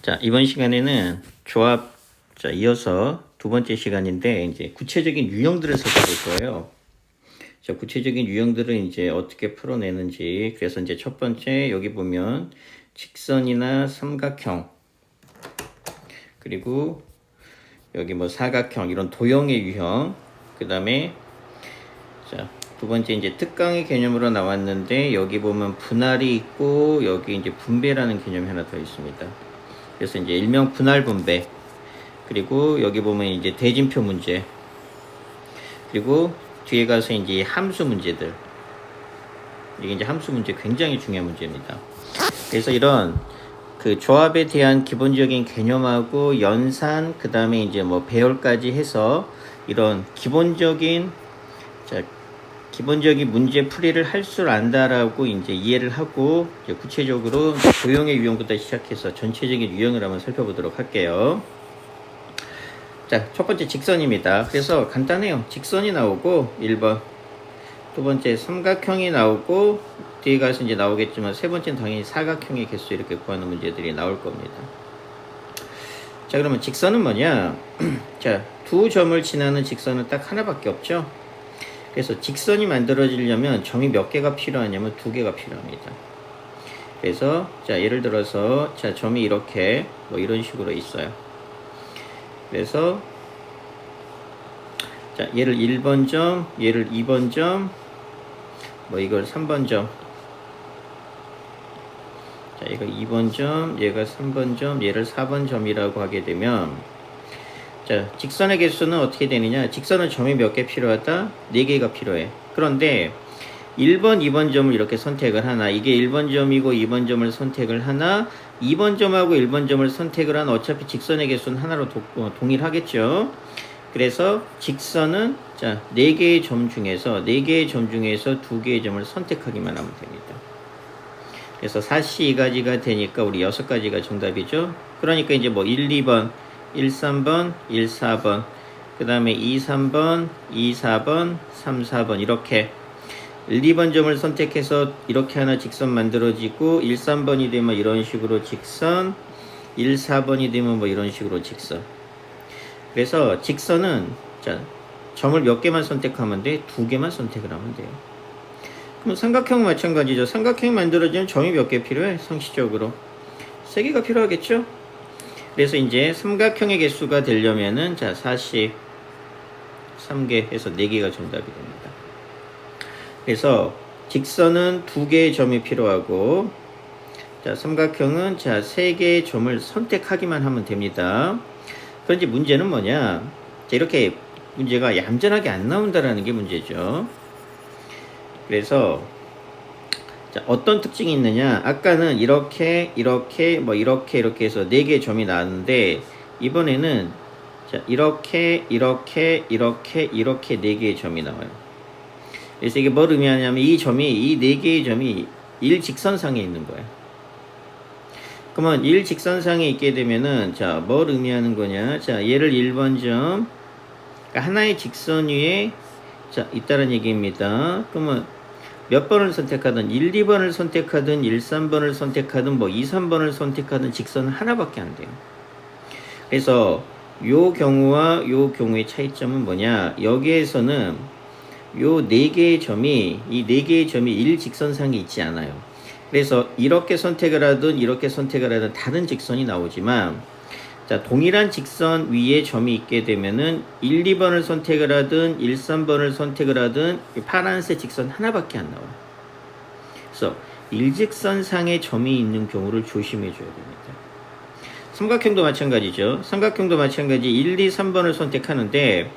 자, 이번 시간에는 조합, 자, 이어서 두 번째 시간인데, 이제 구체적인 유형들을 살펴볼 거예요. 자, 구체적인 유형들은 이제 어떻게 풀어내는지, 그래서 이제 첫 번째, 여기 보면 직선이나 삼각형, 그리고 여기 뭐 사각형, 이런 도형의 유형, 그 다음에, 자, 두 번째 이제 특강의 개념으로 나왔는데, 여기 보면 분할이 있고, 여기 이제 분배라는 개념이 하나 더 있습니다. 그래서 이제 일명 분할 분배, 그리고 여기 보면 이제 대진표 문제, 그리고 뒤에 가서 이제 함수 문제들. 이게 이제 함수 문제 굉장히 중요한 문제입니다. 그래서 이런 그 조합에 대한 기본적인 개념하고 연산, 그 다음에 이제 뭐 배열까지 해서 이런 기본적인, 자, 기본적인 문제 풀이를 할 줄 안다라고 이제 이해를 하고, 이제 구체적으로 도형의 유형부터 시작해서 전체적인 유형을 한번 살펴보도록 할게요. 자, 첫 번째 직선입니다. 그래서 간단해요. 직선이 나오고 1번, 두 번째 삼각형이 나오고, 뒤에 가서 이제 나오겠지만 세 번째는 당연히 사각형의 개수 이렇게 구하는 문제들이 나올 겁니다. 자, 그러면 직선은 뭐냐? 자, 두 점을 지나는 직선은 딱 하나밖에 없죠. 그래서 직선이 만들어지려면 점이 몇 개가 필요하냐면 두 개가 필요합니다. 그래서 자, 예를 들어서 자, 점이 이렇게 뭐 이런 식으로 있어요. 그래서 자, 얘를 1번 점, 얘를 2번 점, 뭐 이걸 3번 점. 자, 얘가 2번 점, 얘가 3번 점, 얘를 4번 점이라고 하게 되면, 자, 직선의 개수는 어떻게 되느냐? 직선은 점이 몇 개 필요하다? 4개가 필요해. 그런데 1번, 2번 점을 이렇게 선택을 하나, 이게 1번 점이고 2번 점을 선택을 하나, 2번 점하고 1번 점을 선택을 하나, 어차피 직선의 개수는 하나로 동일하겠죠? 그래서 직선은 자, 4개의 점 중에서 2개의 점을 선택하기만 하면 됩니다. 그래서 4시 2가지가 되니까 우리 6가지가 정답이죠. 그러니까 이제 뭐 1, 2번, 1, 3번, 1, 4번, 그 다음에 2, 3번, 2, 4번, 3, 4번 이렇게 1, 2번 점을 선택해서 이렇게 하나 직선 만들어지고, 1, 3번이 되면 이런 식으로 직선, 1, 4번이 되면 뭐 이런 식으로 직선. 그래서 직선은 자, 점을 몇 개만 선택하면 돼? 2개만 선택을 하면 돼요. 그럼 삼각형 마찬가지죠. 삼각형 만들어지면 점이 몇 개 필요해? 상식적으로 3개가 필요하겠죠? 그래서 이제 삼각형의 개수가 되려면은 자, 43개 해서 4개가 정답이 됩니다. 그래서 직선은 2개의 점이 필요하고, 자, 삼각형은 자, 3개의 점을 선택하기만 하면 됩니다. 그런데 문제는 뭐냐? 자, 이렇게 문제가 얌전하게 안 나온다라는 게 문제죠. 그래서 자, 어떤 특징이 있느냐? 아까는 이렇게 해서 4개의 점이 나왔는데, 이번에는 자, 이렇게 4개의 점이 나와요. 그래서 이게 뭘 의미하냐면 이 4개의 점이 일직선상에 있는 거예요. 그러면 일직선상에 있게 되면은 자, 뭘 의미하는 거냐? 자, 얘를 1번 점, 그러니까 하나의 직선 위에 자, 있다는 얘기입니다. 그러면 몇 번을 선택하든 1, 2번을 선택하든 1, 3번을 선택하든 뭐 2, 3번을 선택하든 직선은 하나밖에 안 돼요. 그래서 요 경우와 요 경우의 차이점은 뭐냐? 여기에서는 요 4개의 점이 이 4개의 점이 일직선상에 있지 않아요. 그래서 이렇게 선택을 하든 이렇게 선택을 하든 다른 직선이 나오지만, 자, 동일한 직선 위에 점이 있게 되면은 1, 2번을 선택을 하든 1, 3번을 선택을 하든 파란색 직선 하나밖에 안 나와요. 그래서 일직선상에 점이 있는 경우를 조심해 줘야 됩니다. 삼각형도 마찬가지죠. 삼각형도 마찬가지 1, 2, 3번을 선택하는데,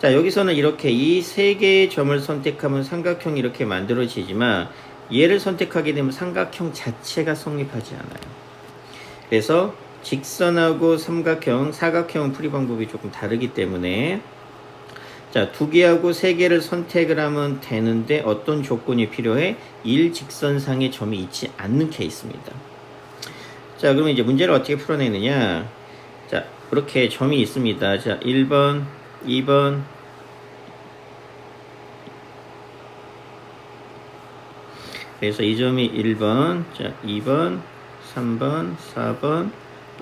자, 여기서는 이렇게 이 3개의 점을 선택하면 삼각형이 이렇게 만들어지지만, 얘를 선택하게 되면 삼각형 자체가 성립하지 않아요. 그래서 직선하고 삼각형, 사각형 풀이 방법이 조금 다르기 때문에, 자, 2개하고 3개를 선택을 하면 되는데 어떤 조건이 필요해? 일직선상의 점이 있지 않는 케이스입니다. 자, 그러면 이제 문제를 어떻게 풀어내느냐? 자, 이렇게 점이 있습니다. 자, 1번, 2번, 그래서 이 점이 1번, 자, 2번, 3번, 4번,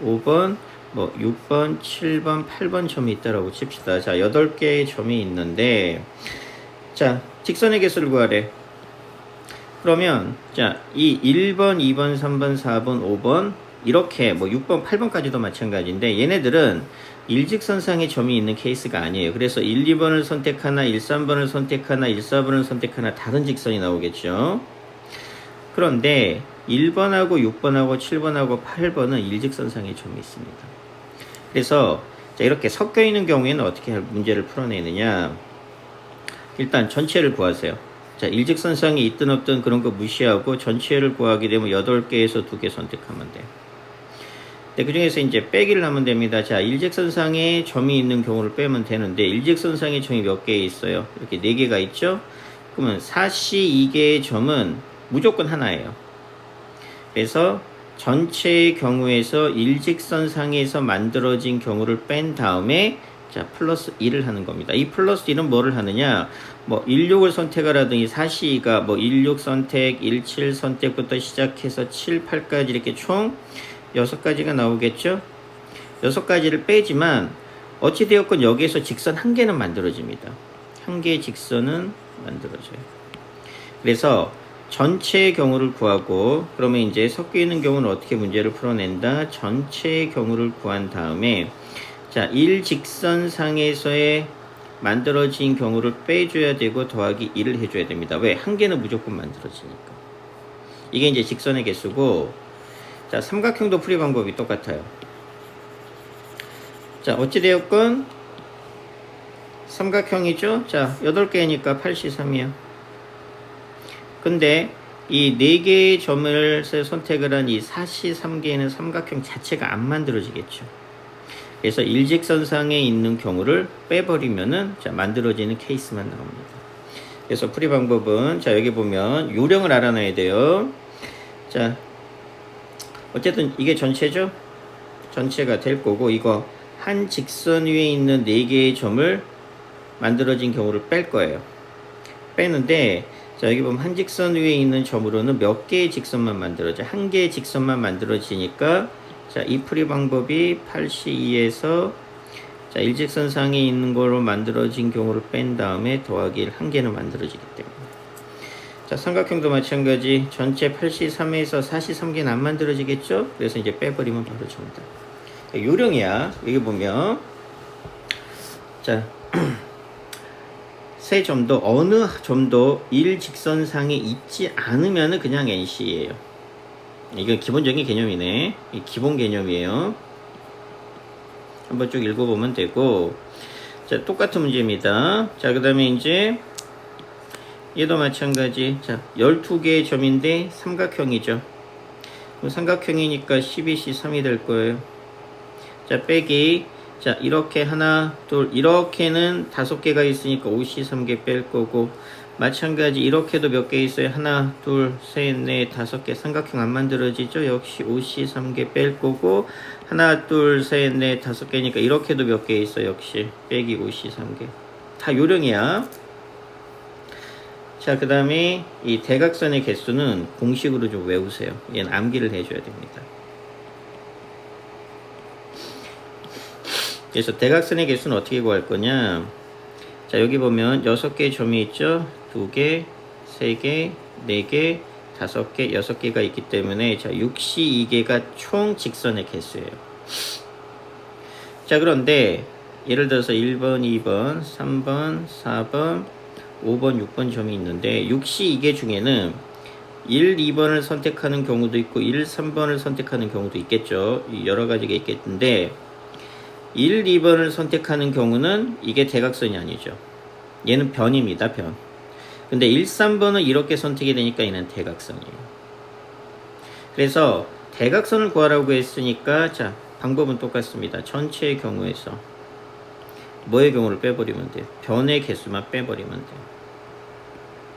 5번, 뭐 6번, 7번, 8번 점이 있다라고 칩시다. 자, 8개의 점이 있는데 자, 직선의 개수를 구하래. 그러면 자, 이 1번, 2번, 3번, 4번, 5번 이렇게 뭐 6번, 8번까지도 마찬가지인데 얘네들은 일직선상의 점이 있는 케이스가 아니에요. 그래서 1, 2번을 선택하나 1, 3번을 선택하나 1, 4번을 선택하나 다른 직선이 나오겠죠. 그런데 1번하고 6번하고 7번하고 8번은 일직선상의 점이 있습니다. 그래서 자, 이렇게 섞여 있는 경우에는 어떻게 문제를 풀어내느냐. 일단 전체를 구하세요. 자, 일직선상이 있든 없든 그런 거 무시하고 전체를 구하게 되면 8개에서 2개 선택하면 돼요. 네, 그 중에서 이제 빼기를 하면 됩니다. 자, 일직선상에 점이 있는 경우를 빼면 되는데 일직선상에 점이 몇 개 있어요? 이렇게 4개가 있죠? 그러면 4C2개의 점은 무조건 하나예요. 그래서 전체의 경우에서 일직선상에서 만들어진 경우를 뺀 다음에 자, 플러스 1을 하는 겁니다. 이 플러스 1은 뭐를 하느냐? 뭐 16을 선택하라더니 4C가 뭐 16 선택, 17 선택부터 시작해서 7, 8까지 이렇게 총 6가지가 나오겠죠? 6가지를 빼지만 어찌되었건 여기에서 직선 한 개는 만들어집니다. 한 개의 직선은 만들어져요. 그래서 전체의 경우를 구하고 그러면 이제 섞여 있는 경우는 어떻게 문제를 풀어낸다? 전체의 경우를 구한 다음에 자, 일직선상에서의 만들어진 경우를 빼줘야 되고 더하기 1을 해줘야 됩니다. 왜? 한 개는 무조건 만들어지니까. 이게 이제 직선의 개수고 자, 삼각형도 풀이 방법이 똑같아요. 자, 어찌되었건 삼각형이죠? 자, 8개니까 8C3이요. 근데 이 4개의 점을 선택을 한 이 4C3개는 삼각형 자체가 안 만들어지겠죠. 그래서 일직선상에 있는 경우를 빼버리면은 자, 만들어지는 케이스만 나옵니다. 그래서 풀이 방법은 자, 여기 보면 요령을 알아놔야 돼요. 자, 어쨌든 이게 전체죠? 전체가 될 거고 이거 한 직선 위에 있는 4개의 점을 만들어진 경우를 뺄 거예요. 빼는데 자, 여기 보면 한 직선 위에 있는 점으로는 몇 개의 직선만 만들어져. 한 개의 직선만 만들어지니까 자, 이 풀이 방법이 8C2에서 자, 일직선상에 있는 거로 만들어진 경우를 뺀 다음에 더하기 1 한 개는 만들어지기 때문에 자, 삼각형도 마찬가지 전체 8C3에서 4C3개는 안 만들어지겠죠? 그래서 이제 빼버리면 바로 정답. 요령이야. 여기 보면 자 세 점도 어느 점도 일직선상에 있지 않으면 그냥 NC예요. 이건 기본적인 개념이네. 이 기본 개념이에요. 한번 쭉 읽어보면 되고 자, 똑같은 문제입니다. 자, 그 다음에 이제 얘도 마찬가지. 자, 12개의 점인데 삼각형이죠. 그럼 삼각형이니까 12C3이 될 거예요. 자, 빼기. 자, 이렇게 하나, 둘, 이렇게는 5개가 있으니까 5C3개 뺄 거고 마찬가지 이렇게도 몇 개 있어요. 하나, 둘, 셋, 넷, 5개 삼각형 안 만들어지죠. 역시 5C3개 뺄 거고 하나, 둘, 셋, 넷, 5개니까 이렇게도 몇 개 있어요. 역시 빼기 5C3개. 다 요령이야. 자, 그 다음에 이 대각선의 개수는 공식으로 좀 외우세요. 얘는 암기를 해줘야 됩니다. 그래서 대각선의 개수는 어떻게 구할 거냐. 자, 여기 보면 6개의 점이 있죠. 2개, 3개, 4개, 5개, 6개가 있기 때문에 자, 6C2개가 총 직선의 개수예요. 자, 그런데 예를 들어서 1번, 2번, 3번, 4번, 5번, 6번 점이 있는데 6C2개 중에는 1, 2번을 선택하는 경우도 있고 1, 3번을 선택하는 경우도 있겠죠. 여러 가지가 있겠는데 1, 2번을 선택하는 경우는 이게 대각선이 아니죠. 얘는 변입니다. 변. 근데 1, 3번은 이렇게 선택이 되니까 얘는 대각선이에요. 그래서 대각선을 구하라고 했으니까 자, 방법은 똑같습니다. 전체의 경우에서 뭐의 경우를 빼버리면 돼요? 변의 개수만 빼버리면 돼요.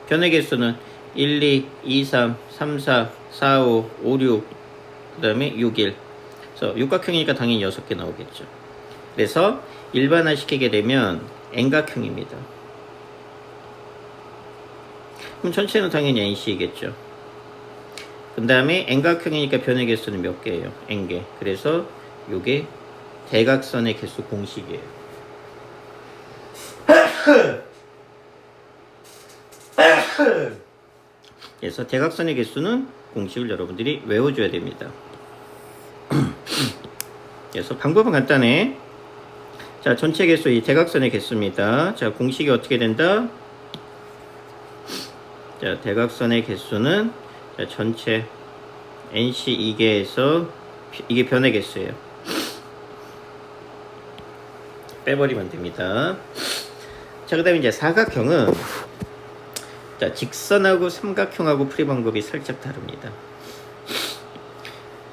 변의 개수는 1, 2, 2, 3, 3, 4, 4, 5, 5, 6, 그 다음에 6, 1. 그래서 육각형이니까 당연히 6개 나오겠죠. 그래서 일반화시키게 되면 N각형입니다. 그럼 전체는 당연히 NC이겠죠. 그 다음에 N각형이니까 변의 개수는 몇 개예요? N개. 그래서 요게 대각선의 개수 공식이에요. 그래서 대각선의 개수는 공식을 여러분들이 외워줘야 됩니다. 그래서 방법은 간단해. 자, 전체 개수 이 대각선의 개수입니다. 자, 공식이 어떻게 된다? 자, 대각선의 개수는 자, 전체 NC 2개에서 이게 변의 개수예요. 빼버리면 됩니다. 자, 그 다음에 이제 사각형은 자, 직선하고 삼각형하고 풀이 방법이 살짝 다릅니다.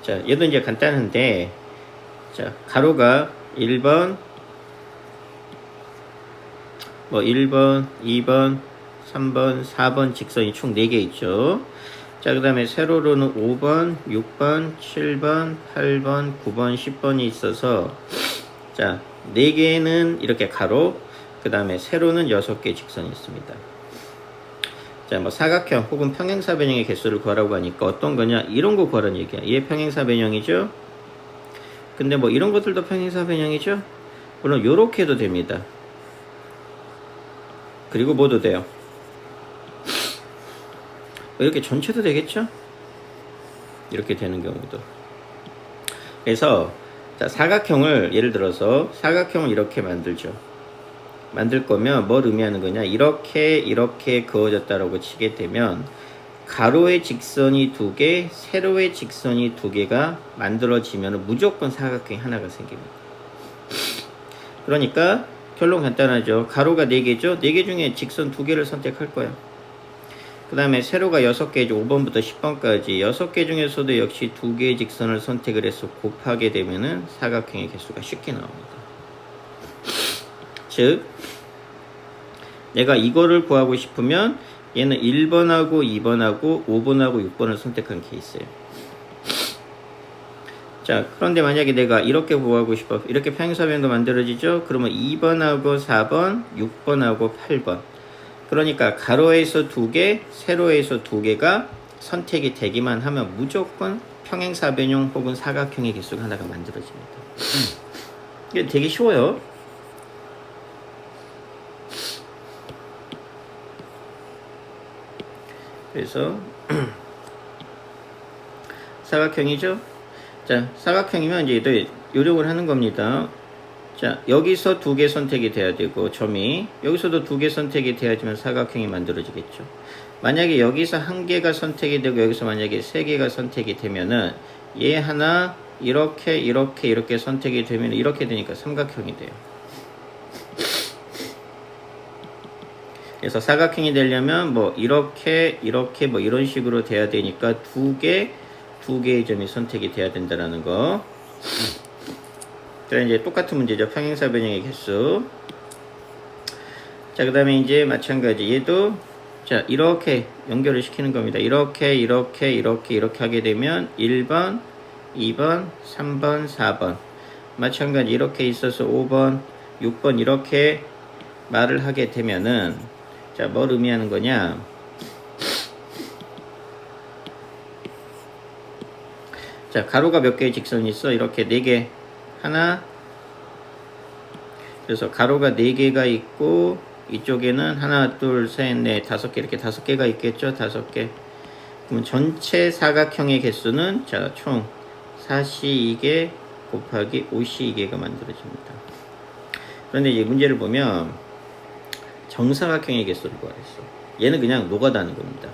자, 얘도 이제 간단한데, 자, 가로가 1번, 1번, 2번, 3번, 4번 직선이 총 4개 있죠. 자, 그 다음에 세로로는 5번, 6번, 7번, 8번, 9번, 10번이 있어서, 자, 4개는 이렇게 가로, 그 다음에 세로는 6개 직선이 있습니다. 자, 뭐 사각형 혹은 평행사변형의 개수를 구하라고 하니까 어떤 거냐? 이런 거 구하라는 얘기야. 얘 평행사변형이죠? 근데 뭐 이런 것들도 평행사변형이죠? 물론 요렇게 해도 됩니다. 그리고 뭐도 돼요? 이렇게 전체도 되겠죠? 이렇게 되는 경우도. 그래서 자, 사각형을 예를 들어서 사각형을 이렇게 만들죠. 만들 거면 뭘 의미하는 거냐? 이렇게 그어졌다라고 치게 되면 가로의 직선이 2개, 세로의 직선이 2개가 만들어지면 무조건 사각형이 하나가 생깁니다. 그러니까 결론 간단하죠. 가로가 4개죠. 4개 중에 직선 2개를 선택할 거야. 그 다음에 세로가 6개죠. 5번부터 10번까지 6개 중에서도 역시 2개의 직선을 선택을 해서 곱하게 되면은 사각형의 개수가 쉽게 나옵니다. 즉 내가 이거를 구하고 싶으면 얘는 1번하고 2번하고 5번하고 6번을 선택한 케이스예요. 자, 그런데 만약에 내가 이렇게 구하고 싶어, 이렇게 평행사변도 만들어지죠. 그러면 2번하고 4번, 6번하고 8번, 그러니까 가로에서 2개, 세로에서 2개가 선택이 되기만 하면 무조건 평행사변형 혹은 사각형의 개수가 하나가 만들어집니다. 이게 되게 쉬워요. 그래서 사각형이죠. 자, 사각형이면 이제 또 요령을 하는 겁니다. 자, 여기서 2개 선택이 돼야 되고 점이 여기서도 2개 선택이 돼야지만 사각형이 만들어지겠죠. 만약에 여기서 1개가 선택이 되고 여기서 만약에 3개가 선택이 되면은 얘 하나 이렇게 선택이 되면 이렇게 되니까 삼각형이 돼요. 그래서 사각형이 되려면 뭐 이렇게 뭐 이런 식으로 돼야 되니까 2개의 점이 선택이 돼야 된다는 거. 자, 이제 똑같은 문제죠. 평행사변형의 개수. 자, 그 다음에 이제 마찬가지 얘도 자, 이렇게 연결을 시키는 겁니다. 이렇게 하게 되면 1번, 2번, 3번, 4번 마찬가지 이렇게 있어서 5번, 6번 이렇게 말을 하게 되면은 자, 뭘 의미하는 거냐? 자, 가로가 몇 개의 직선이 있어? 이렇게 4개. 하나. 그래서 가로가 4개가 있고 이쪽에는 하나, 둘, 셋, 넷, 5개 이렇게 5개가 있겠죠? 5개. 그럼 전체 사각형의 개수는 자, 총 4C2개 곱하기 5C2개가 만들어집니다. 그런데 이제 문제를 보면 정사각형의 개수를 구하랬어. 얘는 그냥 노가다는 겁니다.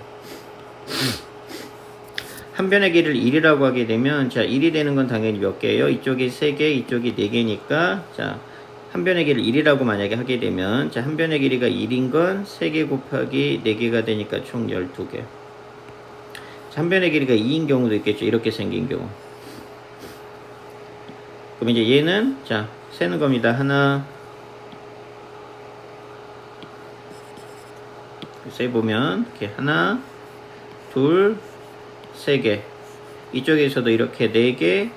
한 변의 길이를 1이라고 하게 되면 자, 1이 되는 건 당연히 몇 개예요? 이쪽이 3개, 이쪽이 4개니까 자, 한 변의 길이를 1이라고 만약에 하게 되면 자, 한 변의 길이가 1인 건 3개 곱하기 4개가 되니까 총 12개. 자, 한 변의 길이가 2인 경우도 있겠죠. 이렇게 생긴 경우. 그럼 이제 얘는 자, 세는 겁니다. 하나 세보면 이렇게 하나, 둘, 3개. 이쪽에서도 이렇게 4개,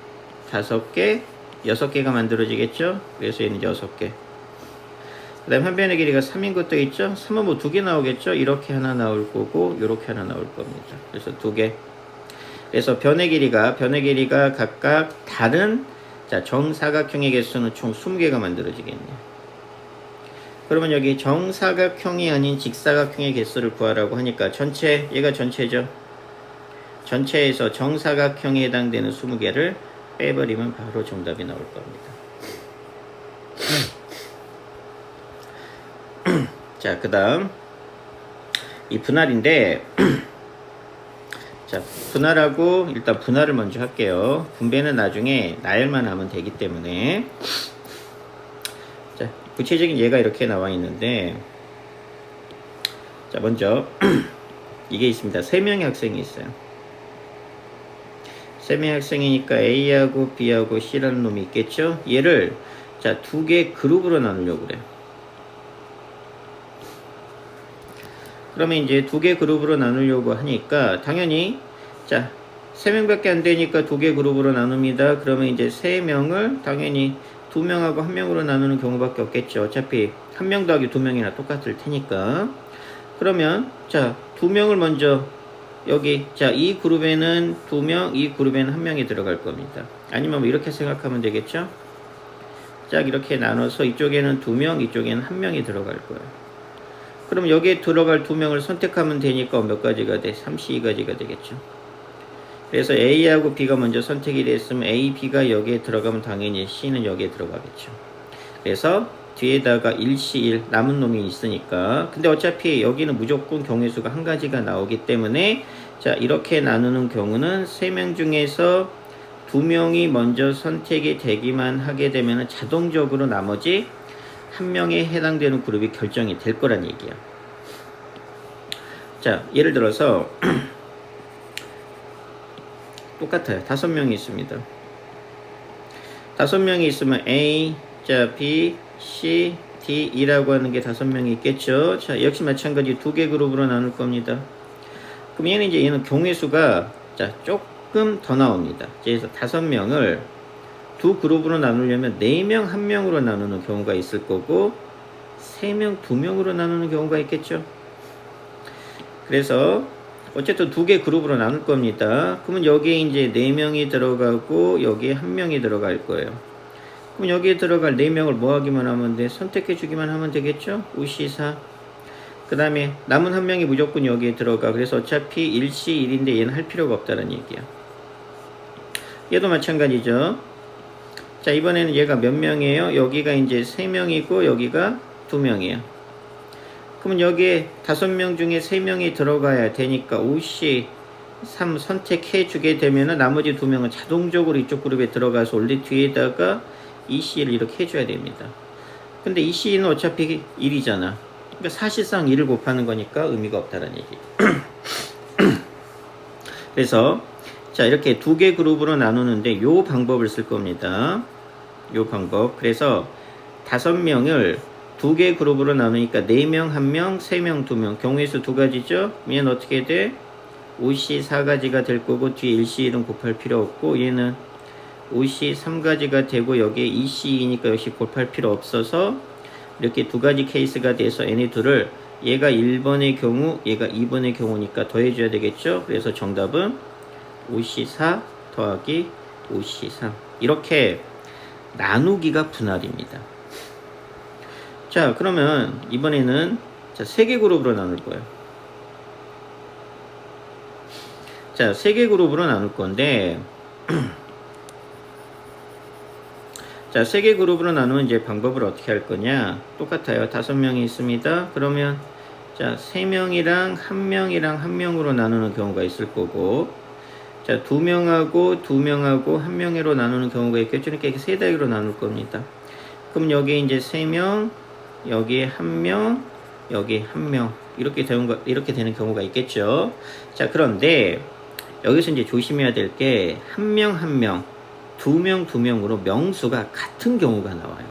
5개, 6개가 만들어지겠죠? 그래서 얘는 6개. 그 다음 한 변의 길이가 3인 것도 있죠? 3은 뭐 2개 나오겠죠? 이렇게 하나 나올 거고 이렇게 하나 나올 겁니다. 그래서 2개. 그래서 변의 길이가 각각 다른 자, 정사각형의 개수는 총 20개가 만들어지겠네. 그러면 여기 정사각형이 아닌 직사각형의 개수를 구하라고 하니까 전체, 얘가 전체죠. 전체에서 정사각형에 해당되는 20개를 빼버리면 바로 정답이 나올 겁니다. 자, 그 다음 이 분할인데 자, 분할하고 일단 분할을 먼저 할게요. 분배는 나중에 나열만 하면 되기 때문에. 자, 구체적인 예가 이렇게 나와 있는데, 자, 먼저 이게 있습니다. 3명의 학생이 있어요. 3명의 학생이니까 A하고 B하고 C라는 놈이 있겠죠. 얘를 자, 2개 그룹으로 나누려고 그래요. 그러면 이제 2개 그룹으로 나누려고 하니까 당연히 자, 3명밖에 안 되니까 2개 그룹으로 나눕니다. 그러면 이제 3명을 당연히 2명하고 1명으로 나누는 경우밖에 없겠죠. 어차피 1명 더하기 2명이나 똑같을 테니까. 그러면 자, 2명을 먼저 여기 자, 이 그룹에는 2명, 이 그룹에는 1명이 들어갈 겁니다. 아니면 뭐 이렇게 생각하면 되겠죠. 짝 이렇게 나눠서 이쪽에는 2명, 이쪽에는 1명이 들어갈 거예요. 그럼 여기에 들어갈 2명을 선택하면 되니까 몇 가지가 돼? 32가지가 되겠죠. 그래서 A하고 B가 먼저 선택이 됐으면 A, B가 여기에 들어가면 당연히 C는 여기에 들어가겠죠. 그래서 뒤에다가 1C 1 남은 놈이 있으니까. 근데 어차피 여기는 무조건 경우의 수가 한 가지가 나오기 때문에 자, 이렇게 나누는 경우는 3명 중에서 2명이 먼저 선택이 되기만 하게 되면 자동적으로 나머지 1명에 해당되는 그룹이 결정이 될 거란 얘기야. 자, 예를 들어서 똑같아요. 5명이 있습니다. 5명이 있으면 A, 자, B, C, D, E라고 하는 게 5명이 있겠죠. 자, 역시 마찬가지 2개 그룹으로 나눌 겁니다. 그럼 얘는 경우의 수가 자, 조금 더 나옵니다. 그래서 5명을 두 그룹으로 나누려면 4명 1명으로 나누는 경우가 있을 거고 3명 2명으로 나누는 경우가 있겠죠. 그래서 어쨌든 2개 그룹으로 나눌 겁니다. 그러면 여기에 이제 4명이 들어가고 여기에 1명이 들어갈 거예요. 그럼 여기에 들어갈 4명을 뭐 하기만 하면 돼? 선택해 주기만 하면 되겠죠. 우시사. 그 다음에 남은 1명이 무조건 여기에 들어가. 그래서 어차피 1C 1인데 얘는 할 필요가 없다는 얘기야. 얘도 마찬가지죠. 자, 이번에는 얘가 몇 명이에요? 여기가 이제 3명이고 여기가 2명이에요. 그러면 여기에 5명 중에 3명이 들어가야 되니까 5C 3 선택해 주게 되면은 나머지 2명은 자동적으로 이쪽 그룹에 들어가서 원래 뒤에다가 EC를 이렇게 해줘야 됩니다. 근데 EC는 어차피 1이잖아. 그러니까 사실상 1을 곱하는 거니까 의미가 없다는 얘기. 그래서 자, 이렇게 2개 그룹으로 나누는데 요 방법을 쓸 겁니다. 요 방법. 그래서 5명을 2개 그룹으로 나누니까 4명 1명, 3명 2명. 경우의 수 2가지죠. 얘는 어떻게 돼? 5C 4가지가 될 거고 뒤에 1C 1은 곱할 필요 없고 얘는 5C 3가지가 되고 여기에 2C 2니까 역시 곱할 필요 없어서 이렇게 2가지 케이스가 돼서 얘네 둘을 얘가 1번의 경우 얘가 2번의 경우니까 더해줘야 되겠죠. 그래서 정답은 5C 4 더하기 5C 3 이렇게 나누기가 분할입니다. 자, 그러면 이번에는 자, 3개 그룹으로 나눌 거예요. 자, 3개 그룹으로 나눌 건데 자, 3개 그룹으로 나누면 이제 방법을 어떻게 할 거냐? 똑같아요. 5명이 있습니다. 그러면 자, 3명이랑 1명이랑 1명으로 나누는 경우가 있을 거고 자, 2명하고 2명하고 1명으로 나누는 경우가 있겠죠. 그러니까 이렇게 3단위로 나눌 겁니다. 그럼 여기 이제 3명, 여기에 1명, 여기 1명 이렇게 되는 경우가 있겠죠. 자, 그런데 여기서 이제 조심해야 될 게 1명 1명, 2명 2명으로 명수가 같은 경우가 나와요.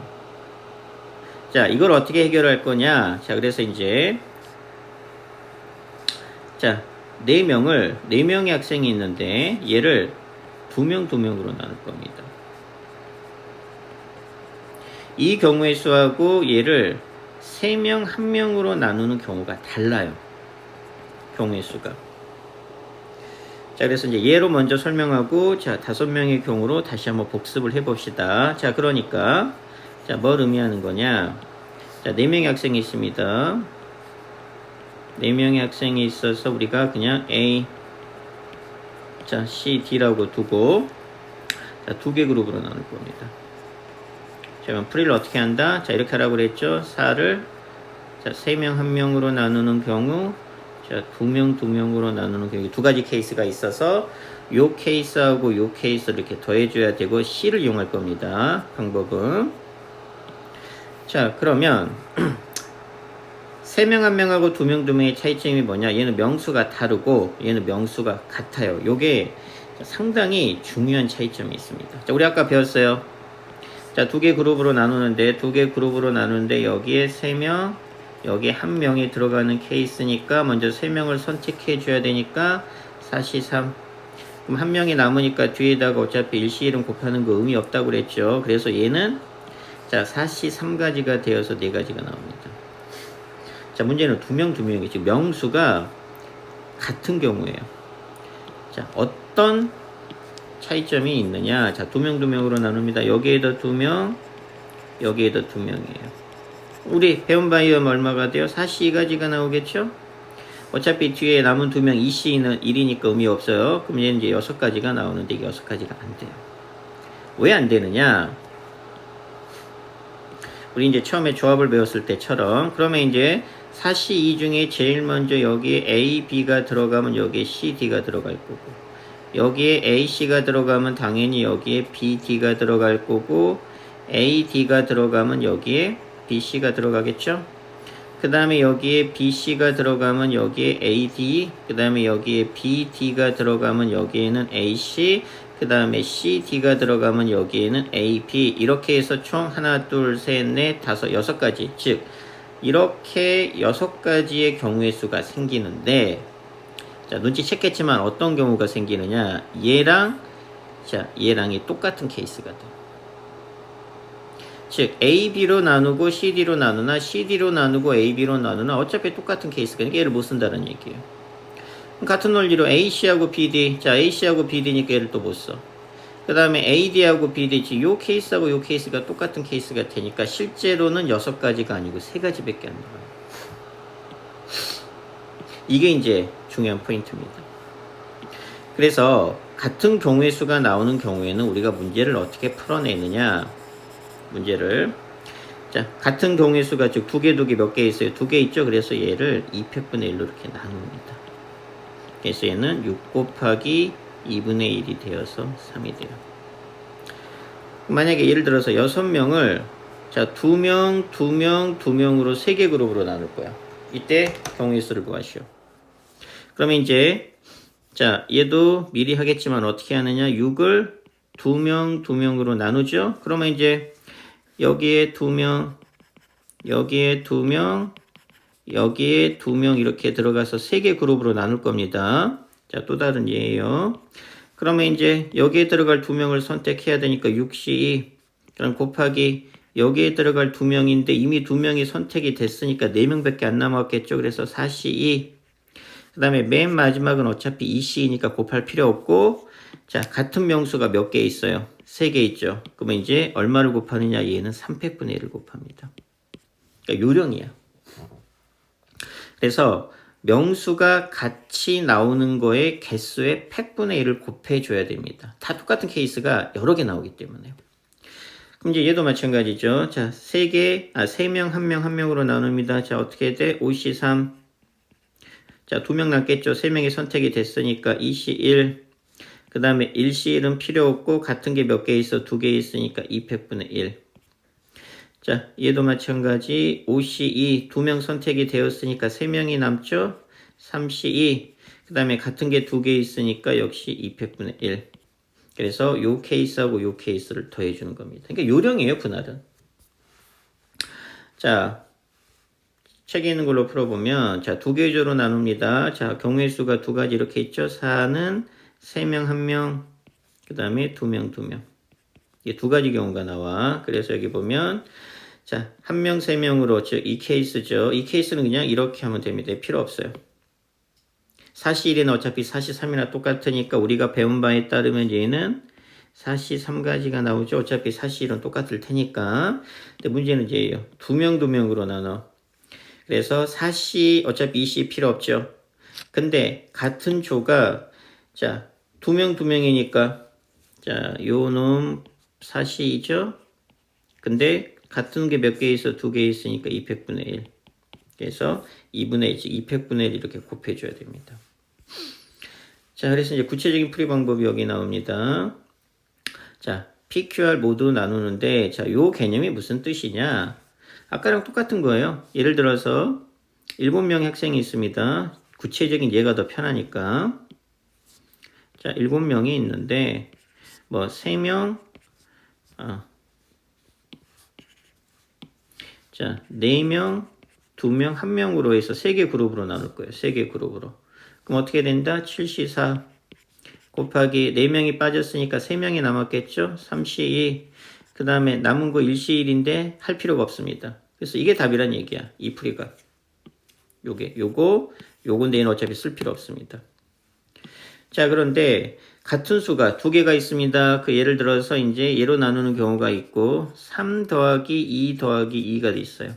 자, 이걸 어떻게 해결할 거냐? 자, 그래서 이제 자, 4명의 학생이 있는데 얘를 2명 2명으로 나눌 겁니다. 이 경우의 수하고 얘를 3명 1명으로 나누는 경우가 달라요. 경우의 수가. 자, 그래서 이제 얘로 먼저 설명하고, 자, 5명의 경우로 다시 한번 복습을 해봅시다. 자, 그러니까, 자, 뭘 의미하는 거냐? 자, 4명의 학생이 있습니다. 4명의 학생이 있어서 우리가 그냥 A, 자, C, D라고 두고, 자, 2개 그룹으로 나눌 겁니다. 자, 그럼 풀이를 어떻게 한다? 자, 이렇게 하라고 그랬죠? 4를, 자, 3명 1명으로 나누는 경우, 자, 2명 2명으로 나누는 경우, 2가지 케이스가 있어서, 요 케이스하고 요 케이스를 이렇게 더해줘야 되고, C를 이용할 겁니다. 방법은. 자, 그러면, 3명 1명하고 2명 2명의 차이점이 뭐냐? 얘는 명수가 다르고, 얘는 명수가 같아요. 요게 상당히 중요한 차이점이 있습니다. 자, 우리 아까 배웠어요. 자, 2개 그룹으로 나누는데, 2개 그룹으로 나누는데, 여기에 3명, 여기에 1명이 들어가는 케이스니까, 먼저 3명을 선택해 줘야 되니까, 4C3. 그럼 1명이 남으니까 뒤에다가 어차피 1C1은 곱하는 거 의미 없다고 그랬죠. 그래서 얘는, 자, 4C3가지가 되어서 4가지가 나옵니다. 자, 문제는 2명 2명이 지금 명수가 같은 경우에요. 자, 어떤 차이점이 있느냐? 자, 2명 2명으로 나눕니다. 여기에다 2명, 여기에다 2명이에요. 우리 배운 바에 얼마가 돼요? 4C2가지가 나오겠죠? 어차피 뒤에 남은 2명 2C는 1이니까 의미 없어요. 그럼 얘는 이제 6가지가 나오는데 이게 6가지가 안 돼요. 왜 안 되느냐? 우리 이제 처음에 조합을 배웠을 때처럼, 그러면 이제 4C2 중에 제일 먼저 여기에 A, B가 들어가면 여기에 C, D가 들어갈 거고, 여기에 A, C가 들어가면 당연히 여기에 B, D가 들어갈 거고, A, D가 들어가면 여기에 B, C가 들어가겠죠? 그 다음에 여기에 B, C가 들어가면 여기에 A, D, 그 다음에 여기에 B, D가 들어가면 여기에는 A, C, 그 다음에 C, D가 들어가면 여기에는 A, B, 이렇게 해서 총 하나, 둘, 셋, 넷, 다섯, 6가지. 즉, 이렇게 6가지의 경우의 수가 생기는데, 자, 눈치챘겠지만 어떤 경우가 생기느냐? 얘랑, 자, 얘랑이 똑같은 케이스가 돼. 즉, AB로 나누고 CD로 나누나, CD로 나누고 AB로 나누나, 어차피 똑같은 케이스가 얘를 못 쓴다는 얘기예요. 같은 논리로 AC하고 BD, 자, AC하고 BD니까 얘를 또 못 써. 그 다음에 AD하고 BD, 요 케이스하고 요 케이스가 똑같은 케이스가 되니까 실제로는 6가지가 아니고 3가지밖에 안 나와요. 이게 이제 중요한 포인트입니다. 그래서 같은 경우의 수가 나오는 경우에는 우리가 문제를 어떻게 풀어내느냐? 문제를, 자, 같은 경우의 수가 즉 2개 몇 개 있어요? 2개 있죠? 그래서 얘를 2팩분의 1로 이렇게 나눕니다. 그래서 얘는 6 곱하기 2분의 1이 되어서 3이 돼요. 만약에 예를 들어서 6명을, 자, 2명, 2명, 2명으로 3개 그룹으로 나눌 거야. 이때 경우의 수를 구하시오. 그러면 이제, 자, 얘도 미리 하겠지만 어떻게 하느냐? 6을 2명, 2명으로 나누죠? 그러면 이제 여기에 2명, 여기에 2명, 여기에 2명 이렇게 들어가서 3개 그룹으로 나눌 겁니다. 자, 또 다른 예예요. 그러면 이제 여기에 들어갈 2명을 선택해야 되니까 6C2, 그럼 곱하기 여기에 들어갈 2명인데 이미 2명이 선택이 됐으니까 4명밖에 안 남았겠죠. 그래서 4C2, 그 다음에 맨 마지막은 어차피 2C니까 곱할 필요 없고, 자, 같은 명수가 몇 개 있어요? 3개 있죠. 그러면 이제 얼마를 곱하느냐? 얘는 3팩분의 1을 곱합니다. 그러니까 요령이야. 그래서 명수가 같이 나오는 거에 개수의 팩분의 1을 곱해줘야 됩니다. 다 똑같은 케이스가 여러 개 나오기 때문에. 그럼 이제 얘도 마찬가지죠. 자, 3명, 1명으로 나눕니다. 자, 어떻게 돼? 5C3. 자, 2명 남겠죠. 3명이 선택이 됐으니까 2C1. 그 다음에 1C1은 필요 없고, 같은 게 몇 개 있어? 2개 있으니까 2팩분의 1. 자, 얘도 마찬가지 5C2, 2명 선택이 되었으니까 3명이 남죠? 3C2, 그 다음에 같은 게 2개 있으니까 역시 2팩분의 1. 그래서 요 케이스하고 요 케이스를 더해주는 겁니다. 그러니까 요령이에요, 분할은. 자, 책에 있는 걸로 풀어보면, 자, 2개 조로 나눕니다. 자, 경우의 수가 2가지 이렇게 있죠? 4는 3명 1명, 그 다음에 2명 2명. 이게 2가지 경우가 나와. 그래서 여기 보면, 자, 1명 3명으로, 즉 이 케이스죠. 이 케이스는 그냥 이렇게 하면 됩니다. 필요 없어요. 4C1에는 어차피 4C3이나 똑같으니까 우리가 배운 바에 따르면 얘는 4C3가지가 나오죠. 어차피 4C1은 똑같을 테니까. 근데 문제는 이제요. 두 명으로 나눠. 그래서 4C 어차피 2C 필요 없죠. 근데 같은 조가 자, 두 명이니까 자, 요 놈 4C이죠. 근데 같은 게 몇 개 있어? 두 개 있으니까 200분의 1. 그래서 2분의 1, 즉 200분의 1 이렇게 곱해줘야 됩니다. 자, 그래서 이제 구체적인 풀이 방법이 여기 나옵니다. 자, PQR 모두 나누는데, 자, 요 개념이 무슨 뜻이냐? 아까랑 똑같은 거예요. 예를 들어서 7명의 학생이 있습니다. 구체적인 예가 더 편하니까. 자, 7명이 있는데, 뭐, 3명, 자, 4명, 2명, 1명으로 해서 3개 그룹으로 나눌 거예요. 3개 그룹으로. 그럼 어떻게 된다? 7C4 곱하기 4명이 빠졌으니까 3명이 남았겠죠? 3C2. 그 다음에 남은 거 1C1인데 할 필요가 없습니다. 그래서 이게 답이란 얘기야. 이 풀이가. 요건데 얘는 어차피 쓸 필요 없습니다. 자, 그런데 같은 수가 두 개가 있습니다. 그 예를 들어서 이제 얘로 나누는 경우가 있고 3 더하기 2 더하기 2가 돼 있어요.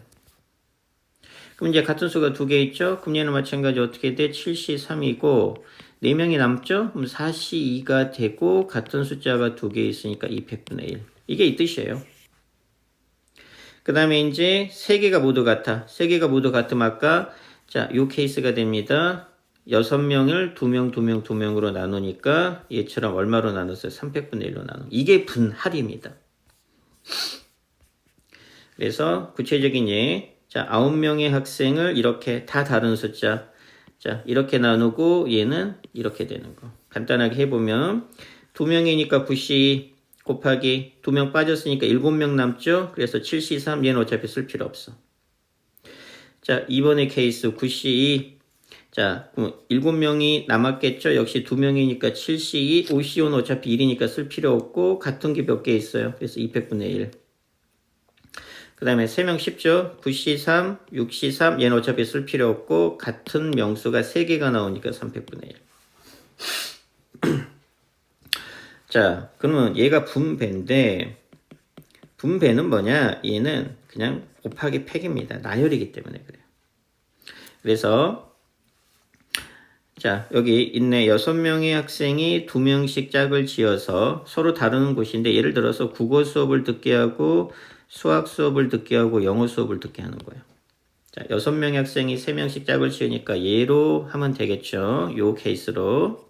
그럼 이제 같은 수가 두 개 있죠? 그럼 얘는 마찬가지 어떻게 돼? 7C3이고 4명이 남죠? 그럼 4C2가 되고 같은 숫자가 두 개 있으니까 200분의 1. 이게 이 뜻이에요. 그 다음에 이제 세 개가 모두 같아. 세 개가 모두 같으면 아까 자, 요 케이스가 됩니다. 6명을 2명으로 나누니까 얘처럼 얼마로 나눴어요? 300분의 1로 나누. 이게 분할입니다. 그래서 구체적인 예. 자, 9명의 학생을 이렇게 다 다른 숫자. 자, 이렇게 나누고 얘는 이렇게 되는 거. 간단하게 해보면 2명이니까 9C 곱하기 2명 빠졌으니까 7명 남죠? 그래서 7C3 얘는 어차피 쓸 필요 없어. 자, 이번의 케이스 9C2 자, 그럼 7명이 남았겠죠? 역시 2명이니까 7C2 5C5는 어차피 1이니까 쓸 필요 없고 같은 게 몇 개 있어요. 그래서 200분의 1. 그 다음에 3명 쉽죠? 9C3, 6C3 얘는 어차피 쓸 필요 없고 같은 명수가 3개가 나오니까 300분의 1. 자, 그러면 얘가 분배인데 분배는 뭐냐? 얘는 그냥 곱하기 팩입니다. 나열이기 때문에 그래요. 그래서 자, 여기 있네. 6명의 학생이 2명씩 짝을 지어서 서로 다루는 곳인데 예를 들어서 국어 수업을 듣게 하고 수학 수업을 듣게 하고 영어 수업을 듣게 하는 거예요. 자, 6명의 학생이 3명씩 짝을 지으니까 얘로 하면 되겠죠. 요 케이스로.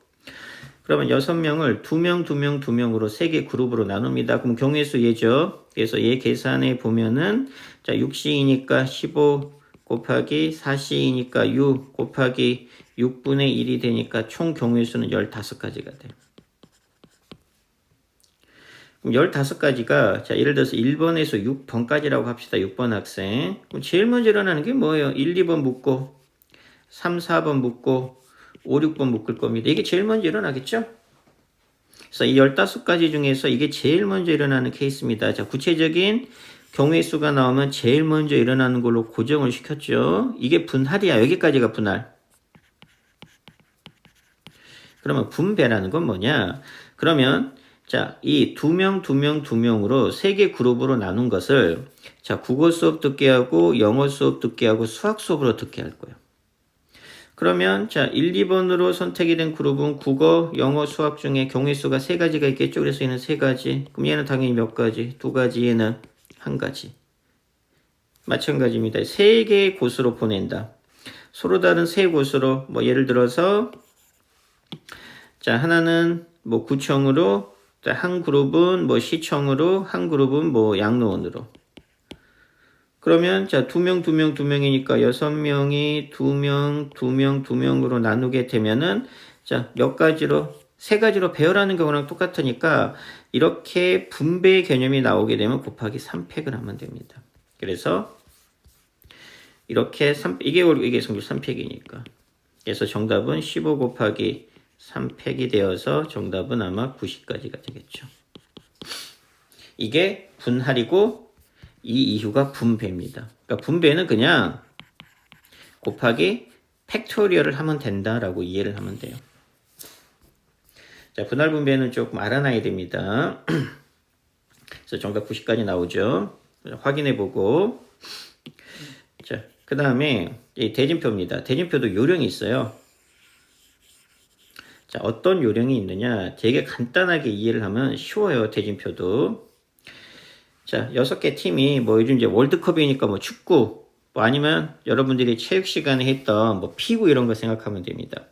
그러면 6명을 2명으로 3개 그룹으로 나눕니다. 그럼 경우의 얘죠. 그래서 얘 계산해 보면은 자, 6C이니까 15 곱하기 4C이니까 6 곱하기 6분의 1이 되니까 총 경우의 수는 15가지가 돼요. 그럼 15가지가 자, 예를 들어서 1번에서 6번까지라고 합시다. 6번 학생. 그럼 제일 먼저 일어나는 게 뭐예요? 1, 2번 묶고 3, 4번 묶고 5, 6번 묶을 겁니다. 이게 제일 먼저 일어나겠죠? 그래서 이 15가지 중에서 이게 제일 먼저 일어나는 케이스입니다. 자, 구체적인 경우의 수가 나오면 제일 먼저 일어나는 걸로 고정을 시켰죠. 이게 분할이야. 여기까지가 분할. 그러면 분배라는 건 뭐냐? 그러면 자, 이 2명으로 3개 그룹으로 나눈 것을 자, 국어 수업 듣게 하고 영어 수업 듣게 하고 수학 수업으로 듣게 할 거예요. 그러면 자 1, 2번으로 선택이 된 그룹은 국어, 영어, 수학 중에 경우의 수가 3가지가 있겠죠. 그래서 얘는 3가지. 그럼 얘는 당연히 몇 가지? 2가지. 얘는 1가지. 마찬가지입니다. 3개의 곳으로 보낸다. 서로 다른 3곳으로 뭐 예를 들어서 자 하나는 뭐 구청으로 한 그룹은 뭐 시청으로 한 그룹은 뭐 양로원으로 그러면 자 2명이니까 6명이 2명으로 나누게 되면은 자 몇 가지로 3가지로 배열하는 경우랑 똑같으니까 이렇게 분배 개념이 나오게 되면 곱하기 3팩을 하면 됩니다. 그래서 이렇게 이게 성질 3팩이니까 그래서 정답은 15 곱하기 3팩이 되어서 정답은 아마 90까지가 되겠죠. 이게 분할이고 이 이유가 분배입니다. 그러니까 분배는 그냥 곱하기 팩토리얼을 하면 된다라고 이해를 하면 돼요. 자, 분할 분배는 조금 알아놔야 됩니다. 그래서 정답 90까지 나오죠. 확인해 보고. 자, 그 다음에 대진표입니다. 대진표도 요령이 있어요. 자, 어떤 요령이 있느냐? 되게 간단하게 이해를 하면 쉬워요. 대진표도. 자, 6개 팀이 뭐 요즘 이제 월드컵이니까 뭐 축구, 뭐 아니면 여러분들이 체육 시간에 했던 뭐 피구 이런 거 생각하면 됩니다.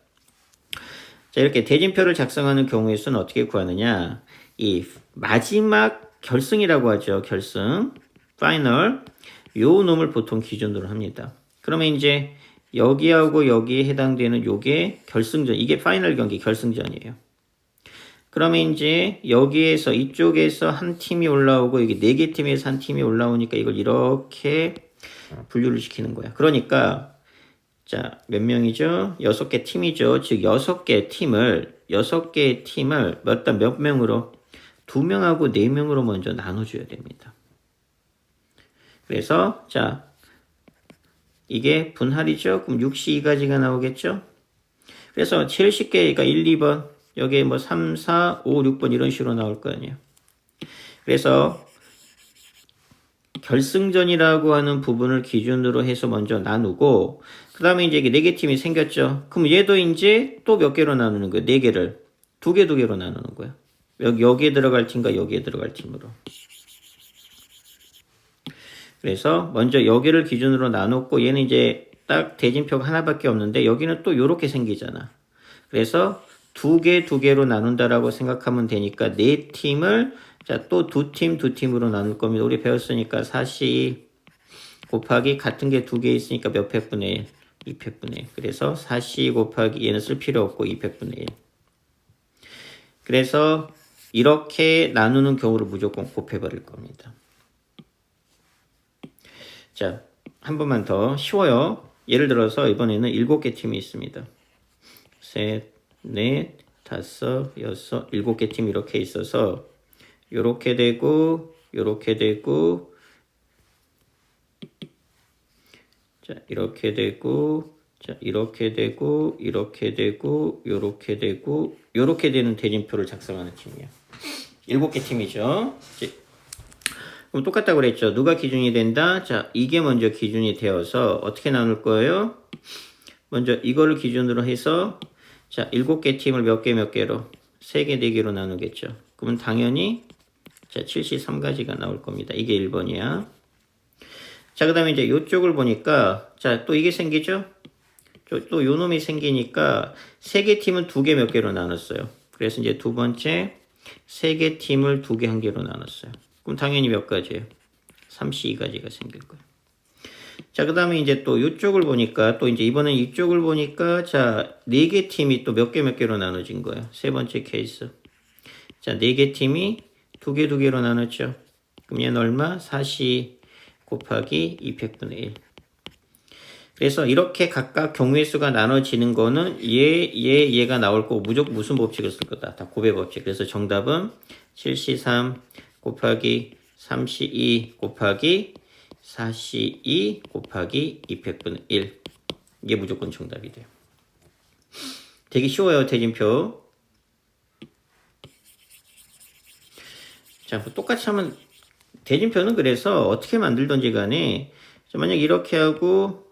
자, 이렇게 대진표를 작성하는 경우의 수는 어떻게 구하느냐? 이 마지막 결승이라고 하죠. 결승. 파이널. 요 놈을 보통 기준으로 합니다. 그러면 이제 여기하고 여기에 해당되는 요게 결승전, 이게 파이널 경기 결승전이에요. 그러면 이제 여기에서 이쪽에서 한 팀이 올라오고 여기 4개 팀에서 한 팀이 올라오니까 이걸 이렇게 분류를 시키는 거야. 그러니까 자, 몇 명이죠? 6개 팀이죠. 즉 6개 팀을 몇 명으로? 2명하고 4명으로 먼저 나눠줘야 됩니다. 그래서 자, 이게 분할이죠. 그럼 6시 2가지가 나오겠죠. 그래서 제일 쉽게 그러니까 1, 2번 여기에 뭐 3, 4, 5, 6번 이런 식으로 나올 거 아니에요. 그래서 결승전이라고 하는 부분을 기준으로 해서 먼저 나누고 그 다음에 이제 4개 팀이 생겼죠. 그럼 얘도 이제 또 몇 개로 나누는 거예요. 4개를 2개로 나누는 거예요. 여기에 들어갈 팀과 여기에 들어갈 팀으로. 그래서 먼저 여기를 기준으로 나눴고 얘는 이제 딱 대진표가 하나밖에 없는데 여기는 또 이렇게 생기잖아. 그래서 2개로 나눈다라고 생각하면 되니까 4팀을 자, 또 2팀으로 나눌 겁니다. 우리 배웠으니까 4시 곱하기 같은 게 2개 있으니까 몇 팩분의 1? 2팩분의 1. 그래서 4시 곱하기 얘는 쓸 필요 없고 2팩분의 1. 그래서 이렇게 나누는 경우를 무조건 곱해버릴 겁니다. 자, 한 번만 더 쉬워요. 예를 들어서 이번에는 7개 팀이 있습니다. 셋, 넷, 다섯, 여섯, 7개 팀이 이렇게 있어서 요렇게 되고 요렇게 되고 자, 이렇게 되고 자, 이렇게 되고 이렇게 되고 요렇게 되고 요렇게 되는 대진표를 작성하는 팀이에요. 7개 팀이죠. 그럼 똑같다고 그랬죠. 누가 기준이 된다? 자, 이게 먼저 기준이 되어서 어떻게 나눌 거예요? 먼저 이거를 기준으로 해서 자, 7개 팀을 몇 개로? 3개, 4개로 나누겠죠. 그러면 당연히 자, 73가지가 나올 겁니다. 이게 1번이야. 자, 그 다음에 이제 이쪽을 보니까 자, 또 이게 생기죠? 또 요 놈이 생기니까 3개 팀은 2개 몇 개로 나눴어요. 그래서 이제 두 번째 3개 팀을 2개 한 개로 나눴어요. 그럼 당연히 몇 가지예요? 32가지가 생길 거예요. 자, 그 다음에 이제 또 이쪽을 보니까 또 이제 이번엔 이쪽을 보니까 자, 4개 팀이 또 몇 개로 나눠진 거예요. 세 번째 케이스. 자, 4개 팀이 2개로 나눴죠. 그럼 얘는 얼마? 4시 곱하기 2팩분의 1. 그래서 이렇게 각각 경우의 수가 나눠지는 거는 얘가 나올 거고 무조건 무슨 법칙을 쓸 거다? 다 곱의 법칙. 그래서 정답은 7C3 곱하기 3C2 곱하기 4C2 곱하기 2팩분의 1. 이게 무조건 정답이 돼요. 되게 쉬워요, 대진표. 자, 뭐 똑같이 하면 대진표는 그래서 어떻게 만들던지 간에 만약 이렇게 하고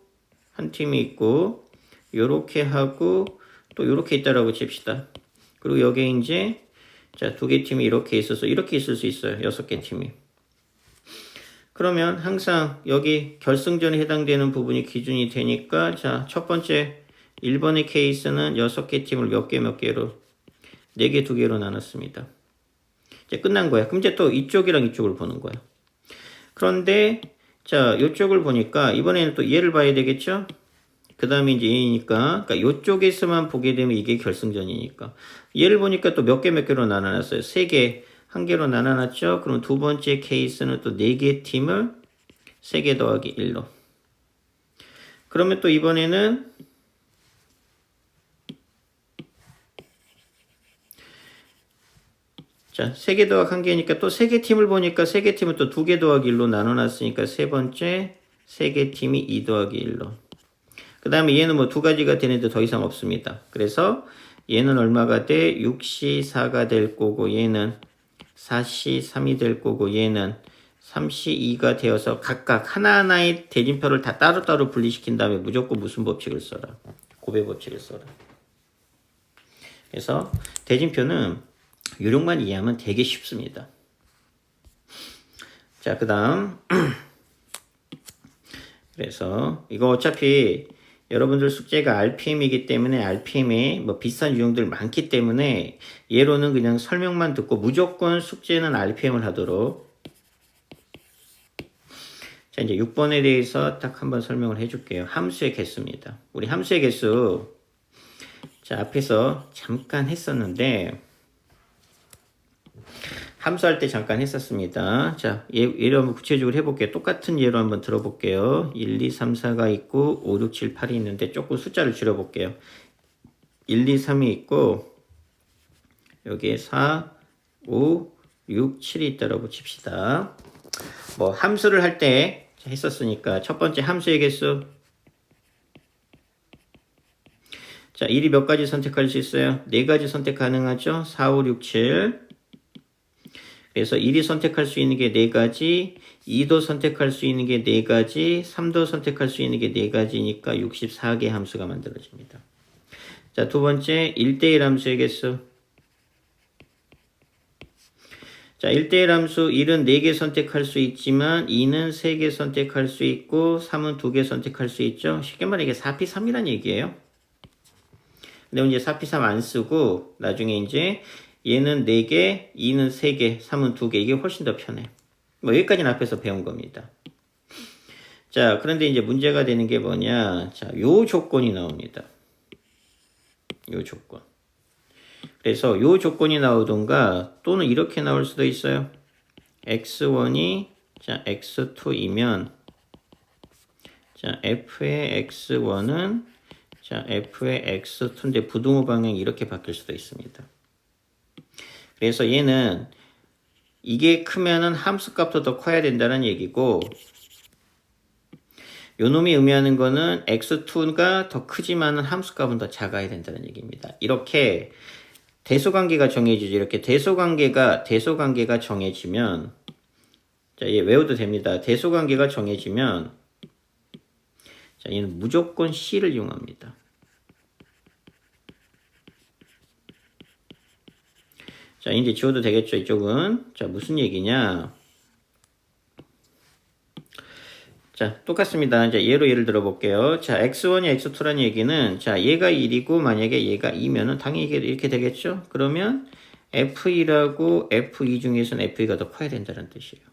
한 팀이 있고 요렇게 하고 또 요렇게 있다라고 칩시다. 그리고 여기에 이제 자, 2개 팀이 이렇게 있어서 이렇게 있을 수 있어요. 6개 팀이. 그러면 항상 여기 결승전에 해당되는 부분이 기준이 되니까 자, 첫 번째 1번의 케이스는 6개 팀을 몇 개로 4개, 2개로 나눴습니다. 이제 끝난 거야. 그럼 이제 또 이쪽이랑 이쪽을 보는 거야. 그런데 자, 이쪽을 보니까 이번에는 또 얘를 봐야 되겠죠? 그 다음에 이제 얘니까 그러니까 이쪽에서만 보게 되면 이게 결승전이니까 얘를 보니까 또 몇 개로 나눠놨어요. 3개, 1개로 나눠놨죠? 그럼 두 번째 케이스는 또 4개 팀을 3개 더하기 1로. 그러면 또 이번에는 자, 3개 더하기 1개니까 또 3개 팀을 보니까 3개 팀을 또 2개 더하기 1로 나눠놨으니까 세 번째 3개 팀이 2 더하기 1로. 그 다음에 얘는 뭐 두 가지가 되는데 더 이상 없습니다. 그래서 얘는 얼마가 돼? 6C4가 될 거고 얘는 4C3이 될 거고 얘는 3C2가 되어서 각각 하나하나의 대진표를 다 따로따로 분리시킨 다음에 무조건 무슨 법칙을 써라? 고배 법칙을 써라. 그래서 대진표는 요령만 이해하면 되게 쉽습니다. 자, 그 다음 그래서 이거 어차피 여러분들 숙제가 RPM이기 때문에 RPM에 뭐 비슷한 유형들 많기 때문에 예로는 그냥 설명만 듣고 무조건 숙제는 RPM을 하도록. 자, 이제 6번에 대해서 딱 한번 설명을 해줄게요. 함수의 개수입니다. 우리 함수의 개수, 자, 앞에서 잠깐 했었는데, 함수할 때 잠깐 했었습니다. 자, 예로 한번 구체적으로 해볼게요. 똑같은 예로 한번 들어볼게요. 1, 2, 3, 4가 있고, 5, 6, 7, 8이 있는데, 조금 숫자를 줄여볼게요. 1, 2, 3이 있고, 여기에 4, 5, 6, 7이 있다라고 칩시다. 뭐, 함수를 할 때, 했었으니까 첫 번째 함수의 개수, 자 1이 몇 가지 선택할 수 있어요? 4가지 선택 가능하죠? 4, 5, 6, 7. 그래서 1이 선택할 수 있는 게 4가지, 2도 선택할 수 있는 게 4가지, 3도 선택할 수 있는 게 4가지니까 64개 함수가 만들어집니다. 자, 두 번째 1대1 함수의 개수. 자, 1대1 함수 1은 4개 선택할 수 있지만 2는 3개 선택할 수 있고 3은 2개 선택할 수 있죠. 쉽게 말해 이게 4P3이란 얘기예요. 근데 이제 4P3 안 쓰고 나중에 이제 얘는 4개, 2는 3개, 3은 2개. 이게 훨씬 더 편해. 뭐 여기까지는 앞에서 배운 겁니다. 자, 그런데 이제 문제가 되는 게 뭐냐. 자, 요 조건이 나옵니다. 요 조건. 그래서 요 조건이 나오던가 또는 이렇게 나올 수도 있어요. x1이 자 x2이면 자 f의 x1은 자 f의 x2인데 부등호 방향이 이렇게 바뀔 수도 있습니다. 그래서 얘는 이게 크면은 함수값도 더 커야 된다는 얘기고 요 놈이 의미하는 거는 x2가 더 크지만은 함수값은 더 작아야 된다는 얘기입니다. 이렇게 대소관계가 정해지죠. 이렇게 대소관계가 정해지면 자, 얘 외워도 됩니다. 대소관계가 정해지면 자, 얘는 무조건 C를 이용합니다. 자, 이제 지워도 되겠죠. 이쪽은. 자, 무슨 얘기냐? 자, 똑같습니다. 이제 예를 들어볼게요. 자, x1이 x2라는 얘기는 자, 얘가 1이고 만약에 얘가 2면은 당연히 이렇게 되겠죠? 그러면 f1하고 f2 중에서는 f2가 더 커야 된다는 뜻이에요.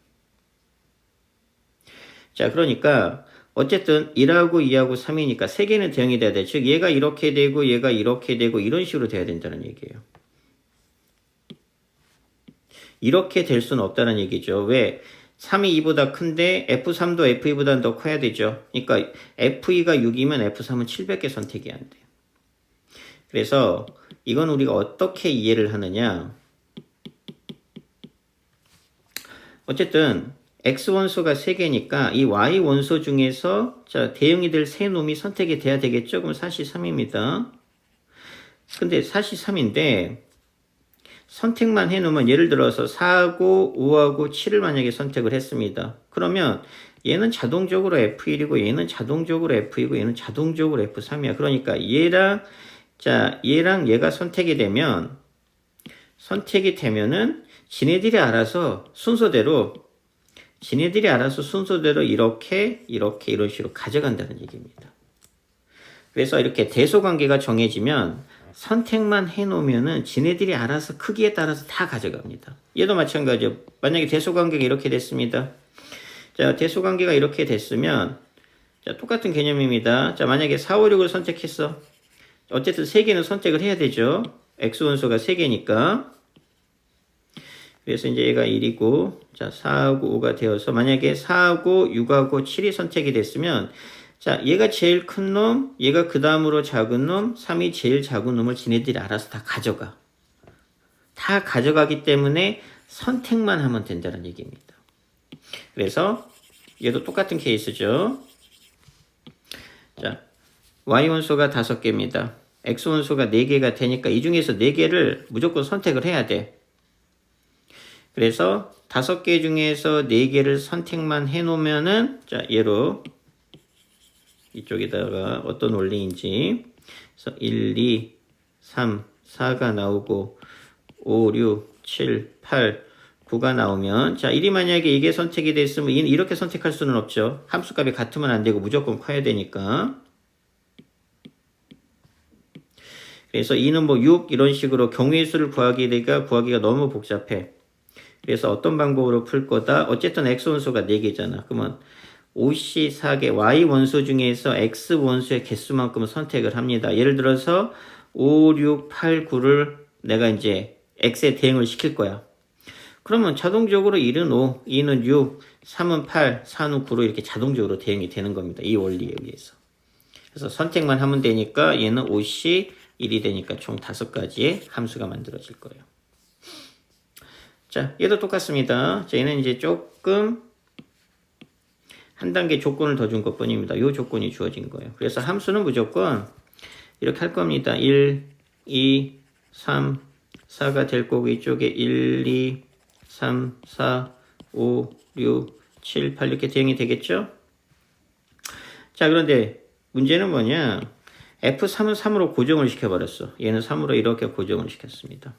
자, 그러니까 어쨌든 1하고 2하고 3이니까 3개는 대응이 돼야 돼. 즉 얘가 이렇게 되고 얘가 이렇게 되고 이런 식으로 돼야 된다는 얘기예요. 이렇게 될 수는 없다는 얘기죠. 왜? 3이 2보다 큰데 F3도 F2보다는 더 커야 되죠. 그러니까 F2가 6이면 F3은 700개 선택이 안 돼요. 그래서 이건 우리가 어떻게 이해를 하느냐. 어쨌든 X 원소가 3개니까 이 Y 원소 중에서 자 대응이 될 세 놈이 선택이 돼야 되겠죠. 그럼 4C3입니다. 근데 4C3인데 선택만 해놓으면 예를 들어서 4하고 5하고 7을 만약에 선택을 했습니다. 그러면 얘는 자동적으로 F1이고 얘는 자동적으로 F2고 얘는 자동적으로 F3이야. 그러니까 얘랑 얘가 선택이 되면은 지네들이 알아서 순서대로 이렇게 이런 식으로 가져간다는 얘기입니다. 그래서 이렇게 대소관계가 정해지면 선택만 해놓으면은 지네들이 알아서 크기에 따라서 다 가져갑니다. 얘도 마찬가지죠. 만약에 대소관계가 이렇게 됐습니다. 자, 대소관계가 이렇게 됐으면 자, 똑같은 개념입니다. 자, 만약에 4, 5, 6을 선택했어. 어쨌든 3개는 선택을 해야 되죠. X원소가 3개니까. 그래서 이제 얘가 1이고 자, 4하고 5가 되어서 만약에 4하고 6하고 7이 선택이 됐으면 자, 얘가 제일 큰 놈, 얘가 그 다음으로 작은 놈, 3이 제일 작은 놈을 지네들이 알아서 다 가져가. 다 가져가기 때문에 선택만 하면 된다는 얘기입니다. 그래서 얘도 똑같은 케이스죠. 자, y 원소가 5개입니다. x 원소가 4개가 되니까 이 중에서 4개를 무조건 선택을 해야 돼. 그래서 5개 중에서 4개를 선택만 해 놓으면은, 자, 얘로 이쪽에다가 어떤 원리인지, 그래서 1, 2, 3, 4가 나오고 5, 6, 7, 8, 9가 나오면, 자, 1이 만약에 이게 선택이 됐으면 2는 이렇게 선택할 수는 없죠. 함수값이 같으면 안 되고 무조건 커야 되니까. 그래서 2는 뭐 6 이런 식으로 경우의 수를 구하기가 너무 복잡해. 그래서 어떤 방법으로 풀 거다? 어쨌든 x 원소가 4개잖아. 그러면 5c 4개 y 원소 중에서 x 원소의 개수만큼 선택을 합니다. 예를 들어서 5, 6, 8, 9를 내가 이제 x에 대응을 시킬 거야. 그러면 자동적으로 1은 5, 2는 6, 3은 8, 4는 9로 이렇게 자동적으로 대응이 되는 겁니다. 이 원리에 의해서. 그래서 선택만 하면 되니까 얘는 5c 1이 되니까 총 5가지의 함수가 만들어질 거예요. 자, 얘도 똑같습니다. 자, 얘는 이제 조금 한 단계 조건을 더 준 것 뿐입니다. 이 조건이 주어진 거예요. 그래서 함수는 무조건 이렇게 할 겁니다. 1, 2, 3, 4가 될 거고 이쪽에 1, 2, 3, 4, 5, 6, 7, 8 이렇게 대응이 되겠죠? 자, 그런데 문제는 뭐냐? F3은 3으로 고정을 시켜버렸어. 얘는 3으로 이렇게 고정을 시켰습니다.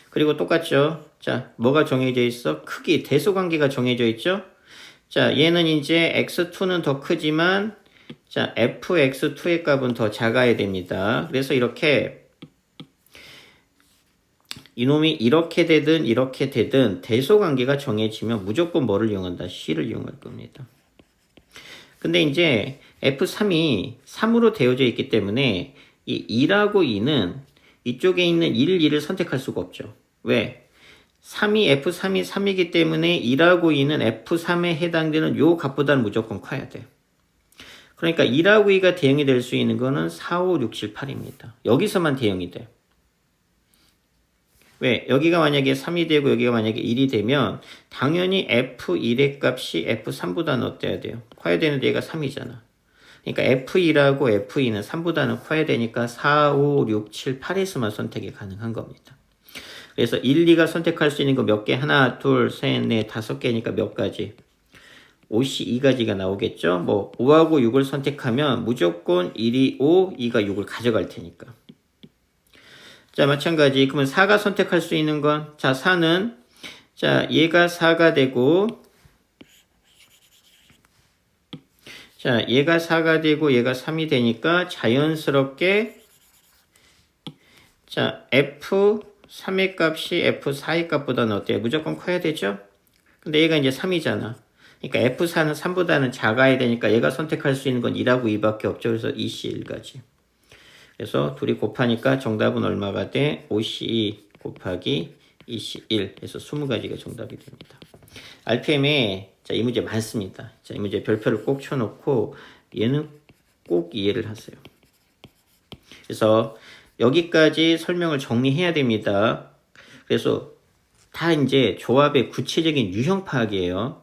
그리고 똑같죠? 자, 뭐가 정해져 있어? 크기, 대소관계가 정해져 있죠? 자, 얘는 이제 x2는 더 크지만, 자, fx2의 값은 더 작아야 됩니다. 그래서 이렇게, 이놈이 이렇게 되든 대소관계가 정해지면 무조건 뭐를 이용한다? C를 이용할 겁니다. 근데 이제 F3이 3으로 되어져 있기 때문에 이 2하고 2는 이쪽에 있는 1, 2를 선택할 수가 없죠. 왜? F3이 3이기 때문에 1하고 2는 F3에 해당되는 요 값보다는 무조건 커야 돼. 그러니까 1하고 2가 대응이 될 수 있는 거는 4, 5, 6, 7, 8입니다. 여기서만 대응이 돼. 왜? 여기가 만약에 3이 되고 여기가 만약에 1이 되면 당연히 F1의 값이 F3보다는 어때야 돼요? 커야 되는데 얘가 3이잖아. 그러니까 F1하고 F2는 3보다는 커야 되니까 4, 5, 6, 7, 8에서만 선택이 가능한 겁니다. 그래서 1, 2가 선택할 수 있는 거 몇 개? 하나, 둘, 셋, 넷, 5개니까 몇 가지? 5시 2가지가 나오겠죠? 뭐 5하고 6을 선택하면 무조건 1이 5, 2가 6을 가져갈 테니까. 자, 마찬가지. 그러면 4가 선택할 수 있는 건, 자, 4는, 자, 얘가 4가 되고, 자, 얘가 4가 되고, 얘가 3이 되니까 자연스럽게, 자, F3의 값이 F4의 값보다는 어때요? 무조건 커야 되죠? 근데 얘가 이제 3이잖아. 그러니까 F4는 3보다는 작아야 되니까 얘가 선택할 수 있는 건 1하고 2밖에 없죠. 그래서 2C1까지. 그래서 둘이 곱하니까 정답은 얼마가 돼? 5C2 곱하기 2C1 그래서 20가지가 정답이 됩니다. RPM에 자, 이 문제 많습니다. 자, 이 문제 별표를 꼭 쳐놓고 얘는 꼭 이해를 하세요. 그래서 여기까지 설명을 정리해야 됩니다. 그래서 다 이제 조합의 구체적인 유형 파악이에요.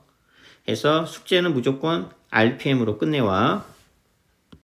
그래서 숙제는 무조건 RPM으로 끝내와.